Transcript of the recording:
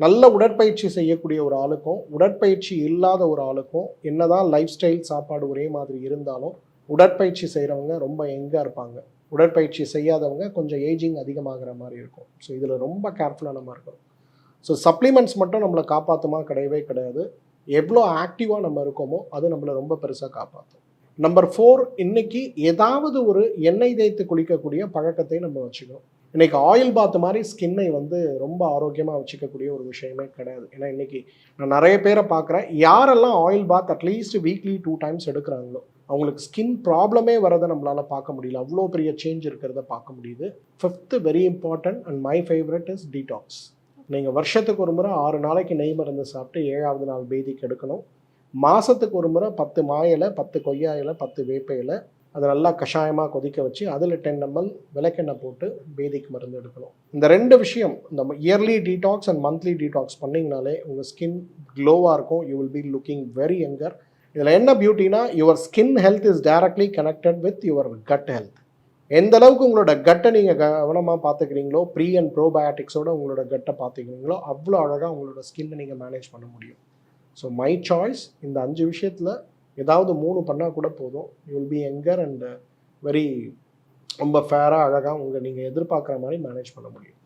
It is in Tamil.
நல்ல உடற்பயிற்சி செய்யக்கூடிய ஒரு ஆளுக்கும் உடற்பயிற்சி இல்லாத ஒரு ஆளுக்கும் என்னதான் லைஃப் ஸ்டைல் சாப்பாடு ஒரே மாதிரி இருந்தாலும் உடற்பயிற்சி செய்கிறவங்க ரொம்ப யங்காக இருப்பாங்க. உடற்பயிற்சி செய்யாதவங்க கொஞ்சம் ஏஜிங் அதிகமாகிற மாதிரி இருக்கும். ஸோ இதில் ரொம்ப கேர்ஃபுல்லாக நம்ம இருக்கணும். ஸோ சப்ளிமெண்ட்ஸ் மட்டும் நம்மளை காப்பாற்றுமா? கிடையவே கிடையாது. எவ்வளோ ஆக்டிவாக நம்ம இருக்கோமோ அது நம்மளை ரொம்ப பெருசாக காப்பாற்றும். நம்பர் 4, இன்னைக்கு ஏதாவது ஒரு எண்ணெய் தேய்த்து குளிக்கக்கூடிய பழக்கத்தை நம்ம வச்சுக்கணும். இன்னைக்கு ஆயில் பாத் மாதிரி ஸ்கின்னை வந்து ரொம்ப ஆரோக்கியமாக வச்சுக்கக்கூடிய ஒரு விஷயமே கிடையாது. ஏன்னா இன்னைக்கு நான் நிறைய பேரை பார்க்குறேன், யாரெல்லாம் oil bath at least weekly 2 times எடுக்கிறாங்களோ அவங்களுக்கு ஸ்கின் ப்ராப்ளமே வரதை நம்மளால் பார்க்க முடியல. அவ்வளோ பெரிய சேஞ்ச் இருக்கிறத பார்க்க முடியுது. 5th very important and my favourite is detox. நீங்கள் வருஷத்துக்கு ஒரு முறை 6 நாளைக்கு நெய் மருந்து சாப்பிட்டு 7வது நாள் பேதிக்கு எடுக்கணும். மாதத்துக்கு ஒரு முறை 10 மா இலை, 10 கொய்யா இலை, 10 வேப்ப இலை அதை நல்லா கஷாயமாக கொதிக்க வச்சு அதில் 10 ml விளக்கெண்ணெய் போட்டு பேதிக்கு மருந்து எடுக்கணும். இந்த 2 விஷயம், இந்த yearly detox and monthly detox பண்ணிங்கனாலே உங்கள் ஸ்கின் க்ளோவாக இருக்கும். You will be looking very younger. இதில் என்ன பியூட்டினா, your skin health is directly connected with your gut health. எந்த அளவுக்கு உங்களோட கட்டை நீங்கள் கவனமாக பார்த்துக்கிறீங்களோ, ப்ரீ அண்ட் ப்ரோபயோட்டிக்ஸோட உங்களோட கட்டை பார்த்துக்கிறீங்களோ அவ்வளோ அழகாக உங்களோட ஸ்கின்னை நீங்கள் மேனேஜ் பண்ண முடியும். ஸோ மை சாய்ஸ், இந்த 5 விஷயத்தில் ஏதாவது 3 பண்ணால் கூட போதும். You will B younger and very ரொம்ப ஃபேராக அழகாக நீங்கள் எதிர்பார்க்குற மாதிரி மேனேஜ் பண்ண முடியும்.